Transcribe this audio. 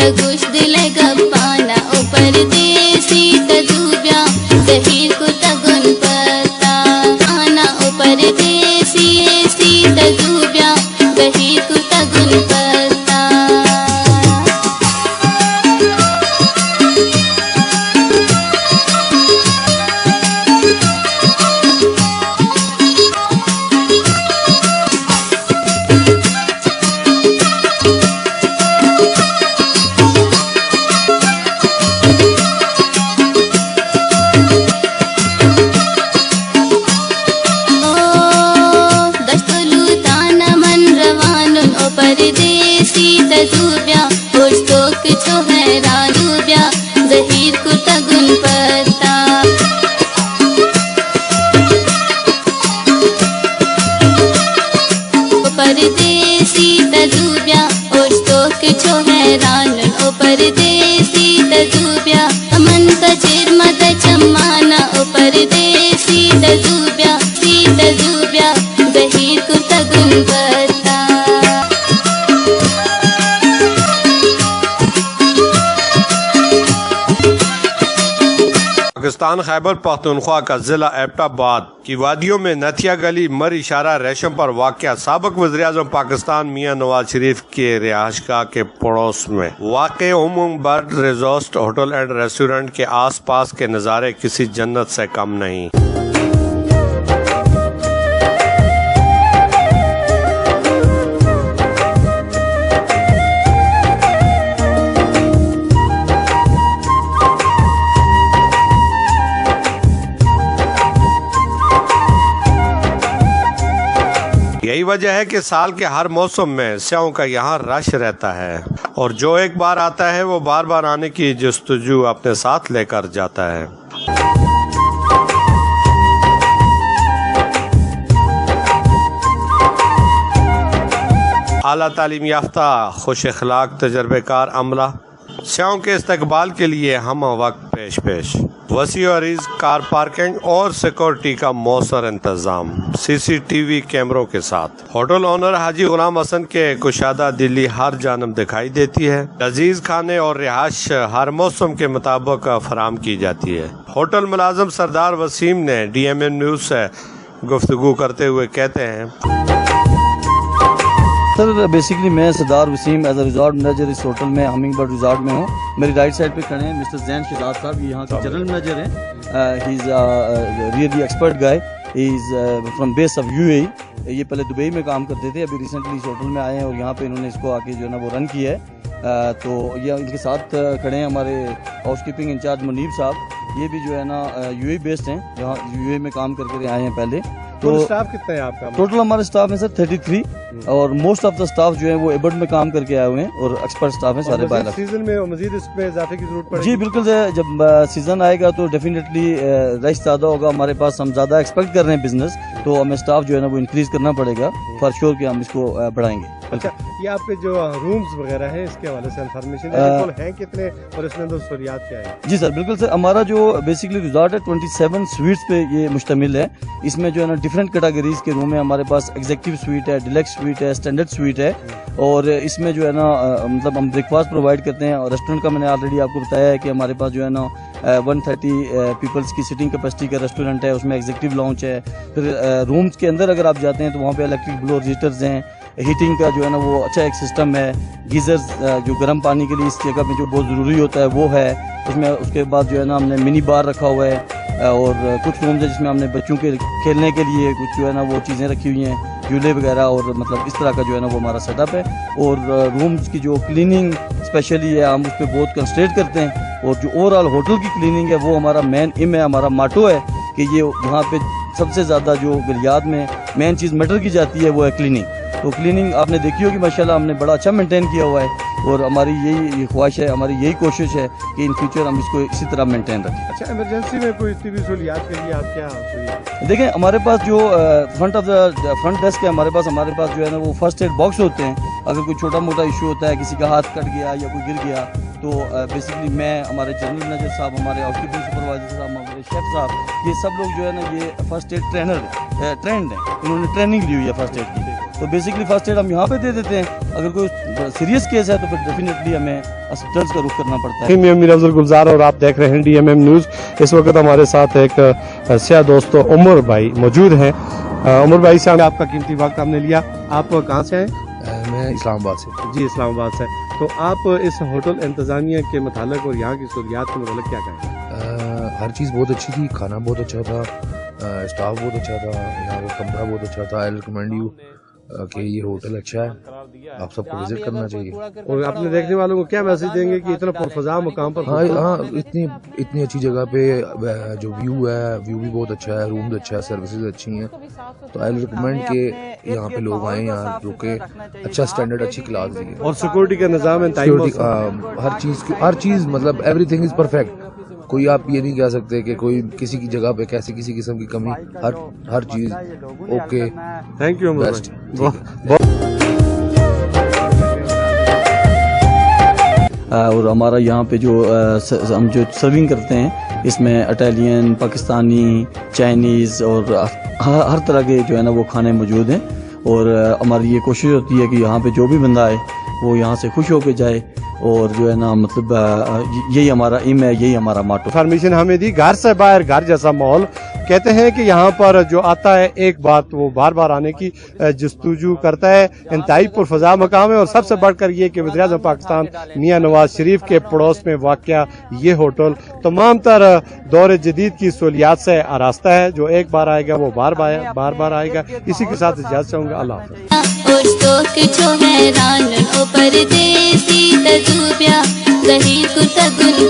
تگوش دل گپانا او پردیسی تزوبیا زہیر کو تگن پتا آنا او پردیسی ایسی تزوبیا زہیر کو تگن پتا پردیسی تزوبیا پرستوک چھو حیران دوبیا زہیر کو تگن پتا پردیسی تزوبیا پرستوک چھو حیران او پردیسی تزوبیا من تجر مد چمانا او پردیسی تزوبیا سی تزوبیا زہیر کو تگن پتا پاکستان خیبر پختونخوا کا ضلع ایبٹ آباد کی وادیوں میں نتھیا گلی مر اشارہ ریشم پر واقع سابق وزیراعظم پاکستان میاں نواز شریف کے رہائش گاہ کے پڑوس میں واقع humming bird resort hotel and restaurant کے آس پاس کے نظارے کسی جنت سے کم نہیں۔ یہی وجہ ہے کہ سال کے ہر موسم میں سیاحوں کا یہاں رش رہتا ہے اور جو ایک بار آتا ہے وہ بار بار آنے کی جستجو اپنے ساتھ لے کر جاتا ہے۔ اعلیٰ تعلیم یافتہ، خوش اخلاق، تجربہ کار عملہ سیاحوں کے استقبال کے لیے ہم وقت پیش وسیع و عریض کار پارکنگ اور سیکورٹی کا مؤثر انتظام، CCTV کیمروں کے ساتھ ہوٹل اونر حاجی غلام حسن کے کشادہ دلی ہر جانب دکھائی دیتی ہے۔ لذیذ کھانے اور رہائش ہر موسم کے مطابق فراہم کی جاتی ہے۔ ہوٹل ملازم سردار وسیم نے DMN نیوز سے گفتگو کرتے ہوئے کہتے ہیں، سر بیسکلی میں Sardar Waseem as a resort manager اس ہوٹل میں ہمنگ برڈ ریزورٹ میں ہوں۔ میری رائٹ سائڈ پہ کھڑے ہیں مسٹر زین شہزاد صاحب، یہ یہاں کے جنرل مینیجر ہیں۔ He is really expert guy, he is from base of UAE۔ یہ پہلے دبئی میں کام کرتے تھے، ابھی ریسنٹلی اس ہوٹل میں آئے ہیں اور یہاں پہ انہوں نے اس کو آ کے جو ہے نا وہ رن کیا ہے۔ تو یہ ان کے ساتھ کھڑے ہیں ہمارے ہاؤس کیپنگ انچارج منیب صاحب، یہ بھی جو ہے نا UAE بیسڈ ہیں، یہاں UAE میں کام کر کے آئے ہیں پہلے۔ تو سٹاف کتنا ہے آپ کا؟ ٹوٹل ہمارے سٹاف میں سر 33 اور موسٹ آف دا سٹاف جو ہیں وہ ایبٹ میں کام کر کے آئے ہوئے ہیں اور ایکسپرٹ سٹاف ہیں سارے باہر۔ سیزن میں مزید اس میں اضافے کی ضرورت پڑے گی؟ جی بالکل، جب سیزن آئے گا تو ڈیفینیٹلی رش زیادہ ہوگا ہمارے پاس، ہم زیادہ ایکسپیکٹ کر رہے ہیں بزنس، تو ہمیں سٹاف جو ہے نا وہ انکریز کرنا پڑے گا فار شیور کہ ہم اس کو بڑھائیں گے۔ اچھا، یہ آپ کے جو رومز وغیرہ ہیں اس کے حوالے سے انفارمیشن ہیں کتنے اور اس میں اندر سہولیات کیا ہیں؟ جی سر بالکل سر، ہمارا جو بیسکلی ریزورٹ ہے 27 سویٹس پہ یہ مشتمل ہے۔ اس میں جو ہے نا ڈفرینٹ کیٹیگریز کے روم ہیں، ہمارے پاس ایگزیکٹو سویٹ ہے، ڈیلکس سویٹ ہے، اسٹینڈرڈ سویٹ ہے، اور اس میں جو ہے نا مطلب ہم بریک فاسٹ پرووائڈ کرتے ہیں۔ اور ریسٹورینٹ کا میں نے آلریڈی آپ کو بتایا ہے کہ ہمارے پاس جو ہے نا 130 پیپلز کی سٹنگ کیپیسٹی کا ریسٹورینٹ ہے، اس میں ایگزیکٹو لاؤنج ہے۔ پھر رومز کے اندر اگر آپ جاتے ہیں تو وہاں پہ الیکٹرک بلو ہیٹرز ہیں، ہیٹنگ کا جو ہے نا وہ اچھا ایک سسٹم ہے، گیزرز جو گرم پانی کے لیے اس جگہ میں جو بہت ضروری ہوتا ہے وہ ہے اس میں۔ اس کے بعد جو ہے نا ہم نے منی بار رکھا ہوا ہے، اور کچھ رومز ہیں جس میں ہم نے بچوں کے کھیلنے کے لیے کچھ جو ہے نا وہ چیزیں رکھی ہوئی ہیں، جھولے وغیرہ، اور مطلب اس طرح کا جو ہے نا وہ ہمارا سیٹ اپ ہے۔ اور رومز کی جو کلیننگ اسپیشلی ہے ہم اس پہ بہت کنسنٹریٹ کرتے ہیں، اور جو اوور آل ہوٹل کی کلیننگ ہے وہ ہمارا مین ایم ہے، ہمارا ماٹو ہے کہ یہ یہاں پہ سب سے زیادہ جو گلیات میں مین چیز میٹر کی جاتی ہے وہ ہے کلیننگ۔ تو کلیننگ آپ نے دیکھی ہوگی ماشاءاللہ ہم نے بڑا اچھا مینٹین کیا ہوا ہے، اور ہماری یہی خواہش ہے، ہماری یہی کوشش ہے کہ ان فیوچر ہم اس کو اسی طرح مینٹین رکھیں۔ اچھا، ایمرجنسی میں کوئی طبی سہولیات کے لیے آپ کیا دیکھیں ہمارے پاس جو فرنٹ ڈیسک ہے، ہمارے پاس جو ہے نا وہ فرسٹ ایڈ باکس ہوتے ہیں۔ اگر کوئی چھوٹا موٹا ایشو ہوتا ہے، کسی کا ہاتھ کٹ گیا یا کوئی گر گیا، تو بیسکلی میں، ہمارے جنرل مینیجر صاحب، ہمارے ہاؤس کیپنگ سپروائزر صاحب، ہمارے شیف صاحب، یہ سب لوگ جو ہے نا یہ فرسٹ ایڈ ٹرینڈ ہیں، انہوں نے ٹریننگ لی ہوئی ہے فرسٹ ایڈ کی۔ تو بیسکلی فرسٹ ایڈ ہم یہاں پہ دے دیتے ہیں. اگر کوئی سیریس کیس ہے تو پھر ڈیفینیٹلی ہمیں ہاسپٹلس کا رخ کرنا پڑتا ہے. میں امیر افضل گلزار اور آپ دیکھ رہے ہیں DMM نیوز. اس وقت ہمارے ساتھ ایک سیاہ دوست عمر بھائی موجود ہیں. عمر بھائی سے آپ کا قیمتی وقت ہم نے لیا. آپ کہاں سے ہیں؟ میں اسلام آباد سے. جی اسلام آباد سے. تو آپ اس ہوٹل انتظامیہ کے متعلق اور یہاں کی سہولیات کے متعلق کیا کہیں گے؟ ہر چیز بہت اچھی تھی, کھانا بہت اچھا تھا, اسٹاف بہت اچھا تھا, یہاں کا کمرہ بہت اچھا تھا. آئی ریکمینڈ یو کہ یہ ہوٹل اچھا ہے, آپ سب کو وزٹ کرنا چاہیے. اور اپنے دیکھنے والوں کو کیا میسج دیں گے کہ اتنا پرفضا مقام پر؟ ہاں اتنی اچھی جگہ پہ جو ویو ہے, ویو بھی بہت اچھا ہے, روم اچھا ہے, سروسز اچھی ہیں. تو آئی ریکمینڈ کہ یہاں پہ لوگ آئیں, یہاں رکے, اچھا اسٹینڈرڈ, اچھی کلاس دی ہے. اور سیکورٹی کا نظام ہے, ہر چیز مطلب ایوری تھنگ از پرفیکٹ. کوئی آپ یہ نہیں کہہ سکتے کہ کوئی کسی کی جگہ پہ کیسی کسی قسم کی کمی, ہر چیز اوکے. Thank you. اور ہمارا یہاں پہ جو ہم جو سرونگ کرتے ہیں اس میں اٹالین, پاکستانی, چائنیز اور ہر طرح کے جو ہے نا وہ کھانے موجود ہیں. اور ہماری یہ کوشش ہوتی ہے کہ یہاں پہ جو بھی بندہ آئے وہ یہاں سے خوش ہو کے جائے. اور جو ہے نا مطلب یہی ہمارا ایم ہے, یہی ہمارا ماٹو. انفارمیشن ہمیں دی گھر سے باہر گھر جیسا ماحول. کہتے ہیں کہ یہاں پر جو آتا ہے ایک بات وہ بار بار آنے کی جستجو کرتا ہے. انتہائی پرفضا مقام ہے. اور سب سے بڑھ کر یہ کہ وزیر اعظم پاکستان میاں نواز شریف کے پڑوس میں واقع یہ ہوٹل تمام تر دور جدید کی سہولیات سے آراستہ ہے. جو ایک بار آئے گا وہ بار بار آئے گا. اسی کے ساتھ اجازت چاہوں گا. اللہ حافظ. اور تو چھو حیران او پردیسی تجوبیا ظہیر کو تگن